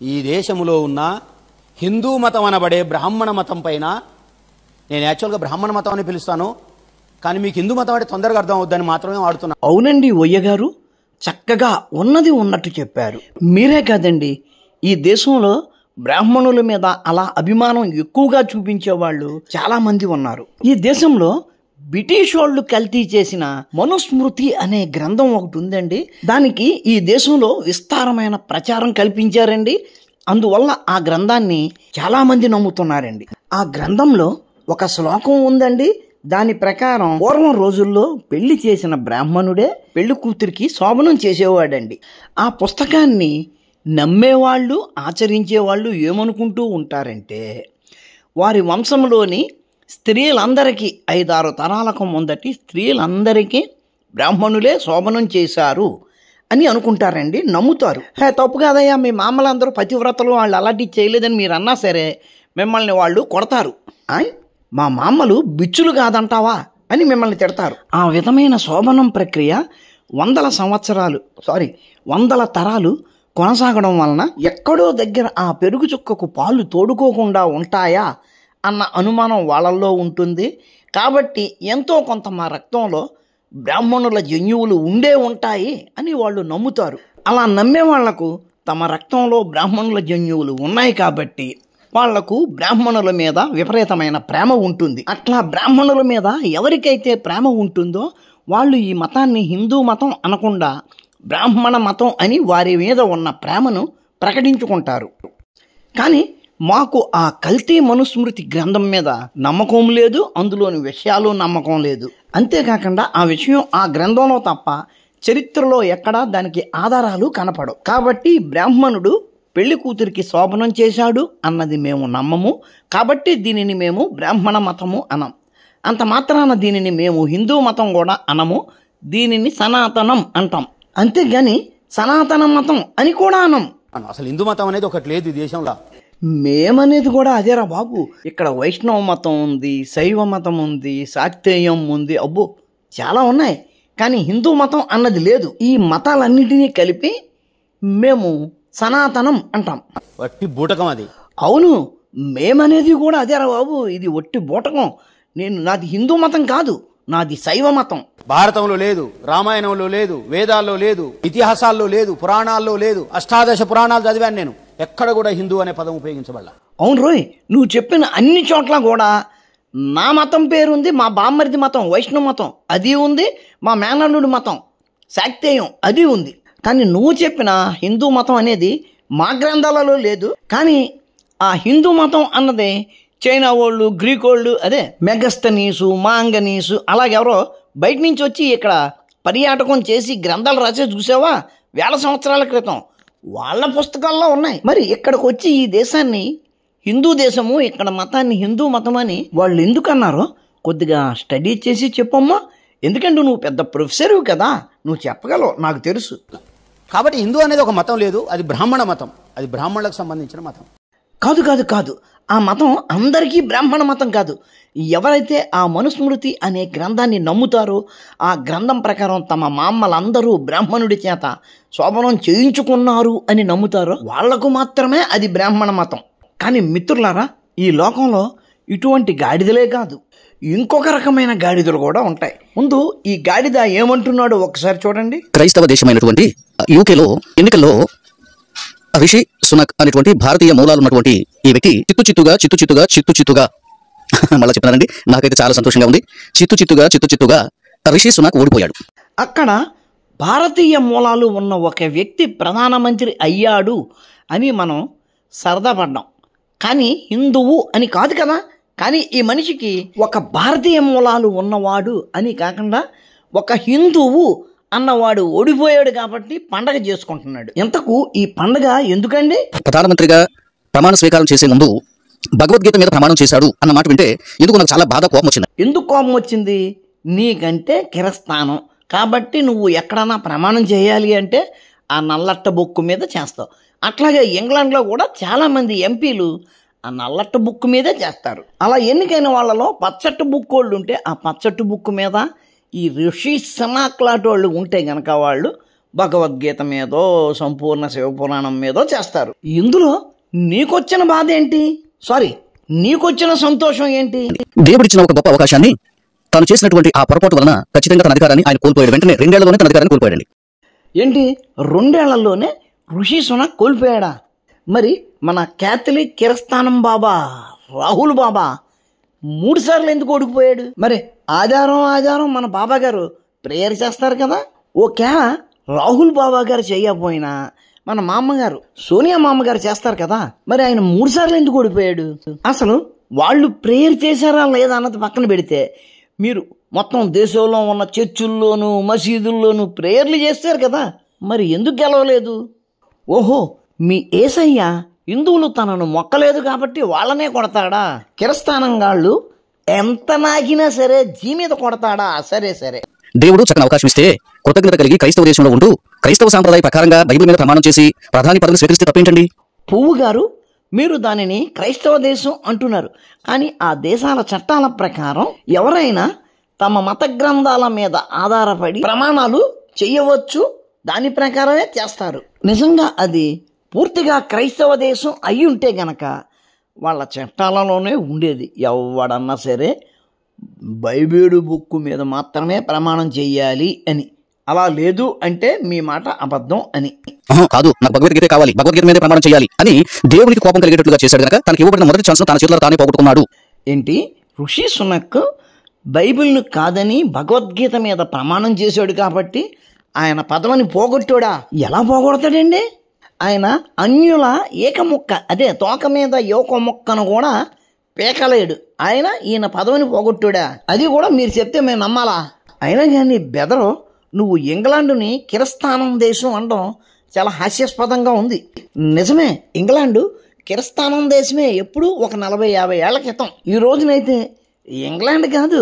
ఈ దేశములో ఉన్న హిందూ మతం అనబడే బ్రాహ్మణ మతం పైన, నేను యాక్చువల్గా బ్రాహ్మణ మతం అని పిలుస్తాను, కానీ మీకు హిందూ మతం అంటే తొందరగా అర్థం అవుద్దని మాత్రమే వాడుతున్నాను. అవునండి ఒయ్య గారు, చక్కగా ఉన్నది ఉన్నట్టు చెప్పారు. మీరే కాదండి, ఈ దేశంలో బ్రాహ్మణుల మీద అలా అభిమానం ఎక్కువగా చూపించేవాళ్ళు చాలా మంది ఉన్నారు. ఈ దేశంలో బ్రిటిష్ వాళ్ళు కల్తీ చేసిన మనుస్మృతి అనే గ్రంథం ఒకటి ఉందండి. దానికి ఈ దేశంలో విస్తారమైన ప్రచారం కల్పించారండి. అందువల్ల ఆ గ్రంథాన్ని చాలా మంది నమ్ముతున్నారండి. ఆ గ్రంథంలో ఒక శ్లోకం ఉందండి. దాని ప్రకారం పూర్వం రోజుల్లో పెళ్లి చేసిన బ్రాహ్మణుడే పెళ్లి కూతురికి శోభనం చేసేవాడండి. ఆ పుస్తకాన్ని నమ్మేవాళ్ళు, ఆచరించేవాళ్ళు ఏమనుకుంటూ ఉంటారంటే, వారి వంశంలోని స్త్రీలందరికీ 5-6 తరాలకు ముందటి స్త్రీలందరికీ బ్రాహ్మణులే శోభనం చేశారు అని అనుకుంటారండి, నమ్ముతారు. తప్పు కాదయ్యా, మీ మామలందరూ పతివ్రతలు, వాళ్ళు అలాంటివి చేయలేదని మీరు అన్నా సరే మిమ్మల్ని వాళ్ళు కొడతారు. మా మామలు బిచ్చులు కాదంటావా అని మిమ్మల్ని తిడతారు. ఆ విధమైన శోభనం ప్రక్రియ 100 తరాలు కొనసాగడం వలన ఎక్కడో దగ్గర ఆ పెరుగు చుక్కకు పాలు తోడుకోకుండా ఉంటాయా అన్న అనుమానం వాళ్ళల్లో ఉంటుంది. కాబట్టి ఎంతో కొంత మా రక్తంలో బ్రాహ్మణుల జన్యువులు ఉండే ఉంటాయి అని వాళ్ళు నమ్ముతారు. అలా నమ్మే వాళ్లకు తమ రక్తంలో బ్రాహ్మణుల జన్యువులు ఉన్నాయి కాబట్టి వాళ్లకు బ్రాహ్మణుల మీద విపరీతమైన ప్రేమ ఉంటుంది. అట్లా బ్రాహ్మణుల మీద ఎవరికైతే ప్రేమ ఉంటుందో వాళ్ళు ఈ మతాన్ని హిందూ మతం అనకుండా బ్రాహ్మణ మతం అని వారి మీద ఉన్న ప్రేమను ప్రకటించుకుంటారు. కానీ మాకు ఆ కల్తీ మనుస్మృతి గ్రంథం మీద నమ్మకం లేదు, అందులోని విషయాలు నమ్మకం లేదు. అంతేకాకుండా ఆ విషయం ఆ గ్రంథంలో తప్ప చరిత్రలో ఎక్కడా దానికి ఆధారాలు కనపడవు. కాబట్టి బ్రాహ్మణుడు పెళ్లి కూతురికి శోభనం చేశాడు అన్నది మేము నమ్మము. కాబట్టి దీనిని మేము బ్రాహ్మణ మతము అనం. అంత మాత్రాన దీనిని మేము హిందూ మతం కూడా అనము. దీనిని సనాతనం అంటాం, అంతేగాని సనాతన మతం అని కూడా అనం. అసలు హిందూ మతం అనేది ఒకటి లేదు ఈ దేశంలో. మేమనేది కూడా అదేరా బాబు. ఇక్కడ వైష్ణవ మతం ఉంది, శైవ మతం ఉంది, శాక్తేయం ఉంది, అబ్బో చాలా ఉన్నాయి. కానీ హిందూ మతం అన్నది లేదు. ఈ మతాలన్నిటినీ కలిపి మేము సనాతనం అంటాం. వట్టి బూటకం అది. అవును, మేమనేది కూడా అదేరా బాబు. ఇది ఒట్టి బూటకం. నాది హిందూ మతం కాదు, నాది శైవ మతం. భారతంలో లేదు, రామాయణంలో లేదు, వేదాల్లో లేదు, ఇతిహాసాల్లో లేదు, పురాణాల్లో లేదు. 18 పురాణాలు చదివాను నేను, ఎక్కడ కూడా హిందూ అనే పదం ఉపయోగించబడలా. అవును రోయ్, నువ్వు చెప్పిన అన్ని చోట్ల కూడా నా మతం పేరుంది. మా బామ్మరిది మతం వైష్ణవ మతం అది ఉంది, మా మేనల్లుడి మతం శాక్తేయం అది ఉంది. కానీ నువ్వు చెప్పిన హిందూ మతం అనేది మా గ్రంథాలలో లేదు. కానీ ఆ హిందూ మతం అన్నది చైనా వాళ్ళు, గ్రీక్ వాళ్ళు, అదే మెగస్తనీసు, మాంగనీసు అలాగెవరో బయట నుంచి వచ్చి ఇక్కడ పర్యాటకం చేసి గ్రంథాలు రాసే చూసావా 1000 సంవత్సరాల క్రితం, వాళ్ళ పుస్తకాల్లో ఉన్నాయి. మరి ఇక్కడికి వచ్చి ఈ దేశాన్ని హిందూ దేశము, ఇక్కడ మతాన్ని హిందూ మతం అని వాళ్ళు ఎందుకన్నారో కొద్దిగా స్టడీ చేసి చెప్పమ్మా. ఎందుకంటే నువ్వు పెద్ద ప్రొఫెసర్వి కదా, నువ్వు చెప్పగలవు, నాకు తెలుసు. కాబట్టి హిందూ అనేది ఒక మతం లేదు, అది బ్రాహ్మణ మతం, అది బ్రాహ్మణులకు సంబంధించిన మతం. కాదు, ఆ మతం అందరికీ బ్రాహ్మణ మతం కాదు. ఎవరైతే ఆ మనుస్మృతి అనే గ్రంథాన్ని నమ్ముతారో, ఆ గ్రంథం ప్రకారం తమ మామలందరూ బ్రాహ్మణుడి చేత శోభనం చేయించుకున్నారు అని నమ్ముతారో వాళ్లకు మాత్రమే అది బ్రాహ్మణ మతం. కానీ మిత్రులారా, ఈ లోకంలో ఇటువంటి గాడిదలే కాదు, ఇంకొక రకమైన గాడిదలు కూడా ఉంటాయి. ముందు ఈ గాడిద ఏమంటున్నాడో ఒకసారి చూడండి. క్రైస్తవ దేశమైనటువంటి యూకేలో ఎన్నికల్లో రిషి సునక్ అనేటువంటి భారతీయ మూలాలు ఉన్నటువంటి ఈ వ్యక్తి చిత్తుచిత్తుగా మళ్ళీ చెప్తున్నానండి, నాకైతే చాలా సంతోషంగా ఉంది. చిత్తుచిత్తుగా రిషి సునక్ ఓడిపోయాడు. అక్కడ భారతీయ మూలాలు ఉన్న ఒక వ్యక్తి ప్రధానమంత్రి అయ్యాడు అని మనం సరదా పడ్డాం. కానీ హిందువు అని కాదు కదా. కానీ ఈ మనిషికి ఒక భారతీయ మూలాలు ఉన్నవాడు అని కాకుండా ఒక హిందువు అన్నవాడు ఓడిపోయాడు కాబట్టి పండగ చేసుకుంటున్నాడు. ఎంతకు ఈ పండగ ఎందుకండి? ప్రధానమంత్రిగా ప్రమాణ స్వీకారం చేసే ముందు భగవద్గీత మీద ప్రమాణం చేశాడు అన్న మాట వింటే ఎందుకు నాకు చాలా బాధ, కోపం వచ్చింది. ఎందుకు కోపం వచ్చింది? నీకంటే కిరస్థానం కాబట్టి నువ్వు ఎక్కడన్నా ప్రమాణం చేయాలి అంటే ఆ నల్లట్ట బొక్కు మీద చేస్తావు. అట్లాగే ఇంగ్లాండ్లో కూడా చాలామంది ఎంపీలు ఆ నల్లట్ట బుక్కు మీదే చేస్తారు. అలా ఎన్నికైన వాళ్ళలో పచ్చట్టు బుక్కు వాళ్ళు ఉంటే ఆ పచ్చట్టు బుక్కు మీద ఈ రిషి సునక్ లాంటి వాళ్ళు ఉంటే గనక భగవద్గీత మీదో సంపూర్ణ శివపురాణం మీదో చేస్తారు. ఇందులో నీకొచ్చిన బాధ ఏంటి? నీకొచ్చిన సంతోషం ఏంటి? దేవుడిచ్చిన ఒక గొప్ప అవకాశాన్ని తాను చేసినటువంటి ఆ పొరపాటు వలన ఖచ్చితంగా తన అధికారాన్ని ఆయన కోల్పోయాడు. వెంటనే 2 ఏళ్లలోనే తన అధికారాన్ని కోల్పోయాడండి. ఏంటి 2 ఏళ్లలోనే ఋషి సునక్ కోల్పోయాడా? మరి మన క్యాథలిక్ కిరస్థానం బాబా రాహుల్ బాబా 3 సార్లు ఎందుకు ఓడిపోయాడు? మరి ఆధారం మన బాబా గారు ప్రేయర్ చేస్తారు కదా. రాహుల్ బాబా గారు చేయకపోయినా మన మామగారు సోనియా మామగారు చేస్తారు కదా. మరి ఆయన 3 సార్లు ఎందుకు ఓడిపోయాడు? అసలు వాళ్ళు ప్రేయర్ చేశారా లేదా అన్నది పక్కన పెడితే, మీరు మొత్తం దేశంలో ఉన్న చర్చుల్లోనూ మసీదుల్లోనూ ప్రేయర్లు చేస్తారు కదా, మరి ఎందుకు గెలవలేదు? ఓహో, మీ యేసయ్య హిందువులు తనను మొక్కలేదు కాబట్టి వాళ్ళనే కొడతాడా? కిరస్థానం గాళ్ళు ఎంత నాకినా సరే జీ మీద కొడతాడా? సరే దేవుడు చక్కని అవకాశం ఇస్తే కృతజ్ఞత కలిగి క్రైస్తవ దేశంలో ఉంటూ క్రైస్తవ సాంప్రదాయ ప్రకారంగా బైబిల్ మీద ప్రమాణం చేసి ప్రధాని పదవిని స్వీకరిస్తే తప్పేంటండి? పువ్వు గారు, మీరు దానిని క్రైస్తవ దేశం అంటున్నారు, కానీ ఆ దేశాల చట్టాల ప్రకారం ఎవరైనా తమ మత గ్రంథాల మీద ఆధారపడి ప్రమాణాలు చేయవచ్చు, దాని ప్రకారమే చేస్తారు. నిజంగా అది పూర్తిగా క్రైస్తవ దేశం అయి ఉంటే గనక వాళ్ళ చట్టాలలోనే ఉండేది. ఎవడన్నా సరే బైబిలు బుక్ మీద మాత్రమే ప్రమాణం చెయ్యాలి అని. అలా లేదు అంటే మీ మాట అబద్ధం అని. కాదు, నాకు భగవద్గీత కావాలి, భగవద్గీత మీదే ప్రమాణం చేయాలి అని దేవుడికి కోపం కలిగేటట్లుగా చేశాడు కనుక తనకి ఇవ్వబడిన మొదటి ఛాన్స్ తన చేతుల్లో తానే పోగొట్టుకున్నాడు. ఏంటి, ఋషి సునక్ బైబిల్ను కాదని భగవద్గీత మీద ప్రమాణం చేశాడు కాబట్టి ఆయన పదవిని పోగొట్టాడా? ఎలా పోగొడతాడండి? ఆయన అన్యుల ఏకముక్క, అదే తోక మీద యోక ముక్కను కూడా పేకలేడు. ఈయన పదవిని పోగొట్టాడా? అది కూడా మీరు చెప్తే మేము నమ్మాలా? అయినా కానీ బెదరు, నువ్వు ఇంగ్లాండుని కిరస్థానం దేశం అనడం చాలా హాస్యాస్పదంగా ఉంది. నిజమే, ఇంగ్లాండు కిరస్థానం దేశమే ఎప్పుడు ఒక 40-50 ఏళ్ల క్రితం. ఈ రోజునైతే ఇంగ్లాండ్ కాదు,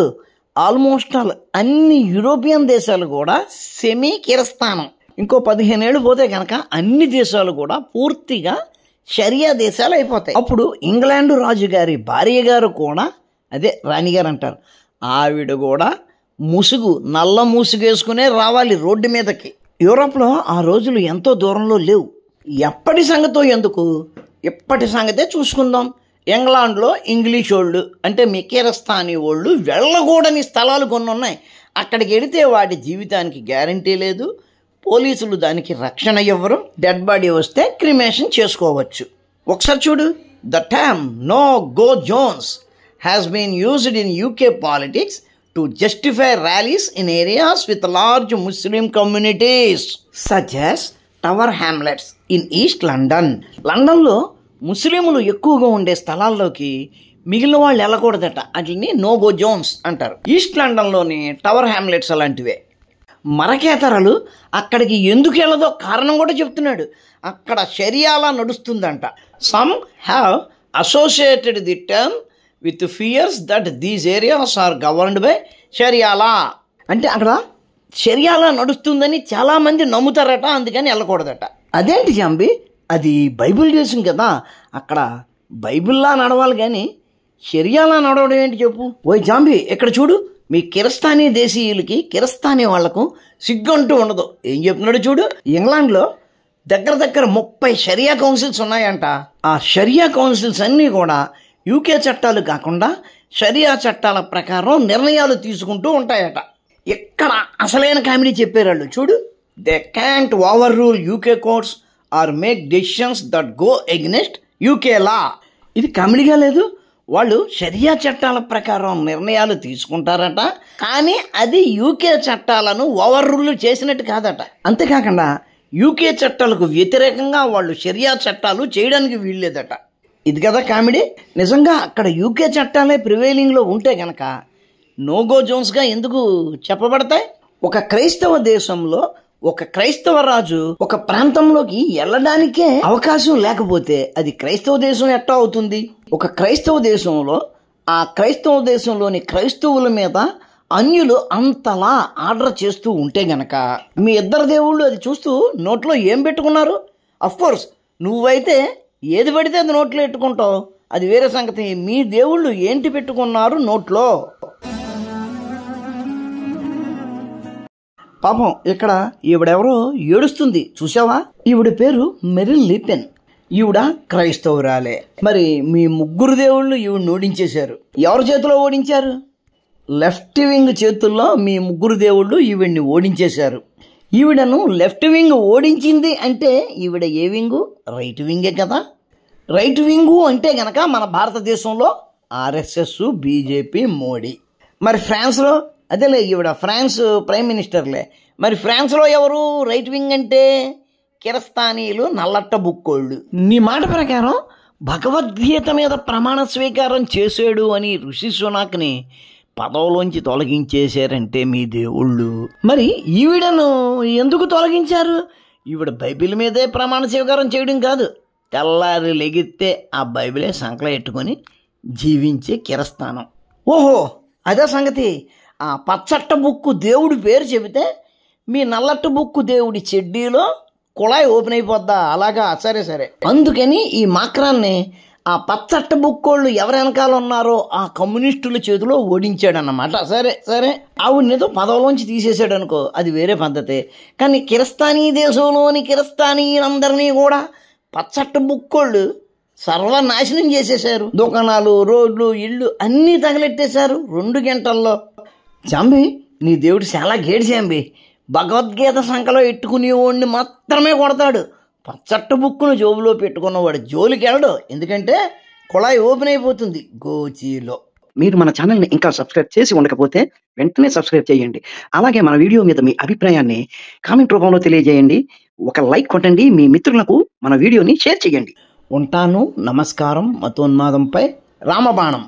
ఆల్మోస్ట్ ఆల్ అన్ని యూరోపియన్ దేశాలు కూడా సెమీ కిరస్థానం. ఇంకో 15 ఏళ్ళు పోతే కనుక అన్ని దేశాలు కూడా పూర్తిగా షరియా దేశాలు అయిపోతాయి. అప్పుడు ఇంగ్లాండు రాజుగారి భార్య గారు కూడా, అదే రాణిగారు అంటారు, ఆవిడ కూడా నల్ల ముసుగు వేసుకునే రావాలి రోడ్డు మీదకి. యూరోప్లో ఆ రోజులు ఎంతో దూరంలో లేవు. ఎప్పటి సంగతో ఎందుకు, ఇప్పటి సంగతే చూసుకుందాం. ఇంగ్లాండ్లో ఇంగ్లీష్ వాళ్ళు అంటే మీ కిరస్థానీ వాళ్ళు వెళ్ళకూడని స్థలాలు కొన్ని ఉన్నాయి. అక్కడికి వెళితే వాటి జీవితానికి గ్యారంటీ లేదు, పోలీసులు దానికి రక్షణ ఇవ్వరు, డెడ్ బాడీ వస్తే క్రిమేషన్ చేసుకోవచ్చు. ఒకసారి చూడు, the term no go zones has been used in UK politics to justify rallies in areas with large Muslim communities such as Tower Hamlets in East London. లండన్లో ముస్లింలు ఎక్కువగా ఉండే స్థలాల్లోకి మిగిలిన వాళ్ళు వెళ్ళకూడదట. వాటిని నో గో జోన్స్ అంటారు. ఈస్ట్ లండన్లోని టవర్ హ్యామ్లెట్స్ అలాంటివే. మరకేతరలు అక్కడికి ఎందుకు వెళ్ళదో కారణం కూడా చెప్తున్నాడు. అక్కడ షరియాలా నడుస్తుందంట. Some have associated the term with fears that these areas are governed by Sharia law. అంటే అక్కడ షరియాలా నడుస్తుందని చాలామంది నమ్ముతారట, అందుకని వెళ్ళకూడదట. అదేంటి జాంబి, అది బైబిల్ దేశం కదా, అక్కడ బైబిల్లా నడవాలి కానీ షరియాలా నడవడం ఏంటి చెప్పు. ఓయ్ జాంబి, ఇక్కడ చూడు, మీ కిరస్థానీ దేశీయులకి కిరస్థానీ వాళ్లకు సిగ్గుంటూ ఉండదు. ఏం చెప్తున్నాడు చూడు. ఇంగ్లాండ్లో దగ్గర 30 షరియా కౌన్సిల్స్ ఉన్నాయంట. ఆ షరియా కౌన్సిల్స్ అన్నీ కూడా యూకే చట్టాలు కాకుండా షరియా చట్టాల ప్రకారం నిర్ణయాలు తీసుకుంటూ ఉంటాయట. ఎక్కడ అసలైన కామెడీ చెప్పారు వాళ్ళు చూడు. They can't overrule UK courts or make decisions that go against UK law. ఇది కామెడీగా లేదు. వాళ్ళు షరియా చట్టాల ప్రకారం నిర్ణయాలు తీసుకుంటారట, కానీ అది యూకే చట్టాలను ఓవర్ రూల్ చేసినట్టు కాదట. అంతేకాకుండా యూకే చట్టాలకు వ్యతిరేకంగా వాళ్ళు షరియా చట్టాలు చేయడానికి వీల్లేదట. ఇది కదా కామెడీ. నిజంగా అక్కడ యూకే చట్టాలే ప్రివైలింగ్లో ఉంటే గనక నోగో జోన్స్గా ఎందుకు చెప్పబడతాయి? ఒక క్రైస్తవ దేశంలో ఒక క్రైస్తవ రాజు ఒక ప్రాంతంలోకి వెళ్ళడానికే అవకాశం లేకపోతే అది క్రైస్తవ దేశం ఎట్టా అవుతుంది? ఒక క్రైస్తవ దేశంలో ఆ క్రైస్తవ దేశంలోని క్రైస్తవుల మీద అన్యులు అంతలా ఆర్డర్ చేస్తూ ఉంటే గనక మీ ఇద్దరు దేవుళ్ళు అది చూస్తూ నోట్లో ఏం పెట్టుకున్నారు? అఫ్కోర్స్ నువ్వైతే ఏది పడితే అది నోట్లో పెట్టుకుంటావు, అది వేరే సంగతి. మీ దేవుళ్ళు ఏంటి పెట్టుకున్నారు నోట్లో? పాపం ఇక్కడ ఈవిడెవరో ఏడుస్తుంది చూసావా? ఈవిడ పేరు మెరిన్ లీపెన్. ఈవిడ క్రైస్తవురాలే. మరి మీ ముగ్గురు దేవుళ్ళు ఈవిడని ఓడించేశారు. ఎవరి చేతిలో ఓడించారు? లెఫ్ట్ వింగ్ చేతుల్లో మీ ముగ్గురు దేవుళ్ళు ఈవిడ్ని ఓడించేశారు. ఈవిడను లెఫ్ట్ వింగ్ ఓడించింది అంటే ఈవిడ ఏ వింగు? రైట్ వింగే కదా. రైట్ వింగు అంటే గనక మన భారతదేశంలో ఆర్ఎస్ఎస్, బీజేపీ, మోడీ. మరి ఫ్రాన్స్లో అదేలే, ఈవిడ ఫ్రాన్స్ ప్రైమ్ మినిస్టర్లే. మరి ఫ్రాన్స్లో ఎవరు రైట్ వింగ్ అంటే? కిరస్తానీలు, నల్లట్ట బుక్కోళ్ళు. నీ మాట ప్రకారం భగవద్గీత మీద ప్రమాణ స్వీకారం చేశాడు అని ఋషి సునాక్ని పదవులోంచి తొలగించేశారంటే మీ దేవుళ్ళు. మరి ఈవిడను ఎందుకు తొలగించారు? ఈవిడ బైబిల్ మీదే ప్రమాణ స్వీకారం చేయడం కాదు, తెల్లారి లెగిస్తే ఆ బైబిలే సంకలం ఎట్టుకొని జీవించే కిరస్థానం. ఓహో, అదే సంగతి. ఆ పచ్చట్ట బుక్కు దేవుడి పేరు చెబితే మీ నల్లట్ట బుక్కు దేవుడి చెడ్డీలో కుళాయి ఓపెన్ అయిపోద్దా? అలాగా, సరే సరే. అందుకని ఈ మాక్రాన్ని ఆ పచ్చట్ట బుక్కోళ్ళు ఎవరు వెనకాల ఉన్నారో ఆ కమ్యూనిస్టుల చేతిలో ఓడించాడన్నమాట. సరే సరే, ఆవిడనేదో పదవులోంచి తీసేసాడు అనుకో, అది వేరే పద్ధతి. కానీ కిరస్తానీ దేశంలోని కిరస్తానీలందరినీ కూడా పచ్చట్ట బుక్కోళ్ళు సర్వనాశనం చేసేశారు. దుకాణాలు, రోడ్లు, ఇళ్ళు అన్నీ తగలెట్టేశారు 2 గంటల్లో. జాంబి, నీ దేవుడు చాలా గేడి జాంబి. భగవద్గీత సంఖలో ఎట్టుకునేవాడిని మాత్రమే కొడతాడు. పచ్చట్టు బుక్కును జోబులో పెట్టుకున్నవాడు జోలికి వెళ్ళడు, ఎందుకంటే కుళాయి ఓపెన్ అయిపోతుంది గోచీలో. మీరు మన ఛానల్ని ఇంకా సబ్స్క్రైబ్ చేసి ఉండకపోతే వెంటనే సబ్స్క్రైబ్ చేయండి. అలాగే మన వీడియో మీద మీ అభిప్రాయాన్ని కామెంట్ రూపంలో తెలియజేయండి. ఒక లైక్ కొట్టండి, మీ మిత్రులకు మన వీడియోని షేర్ చేయండి. ఉంటాను. నమస్కారం. మతోన్మాదంపై రామబాణం.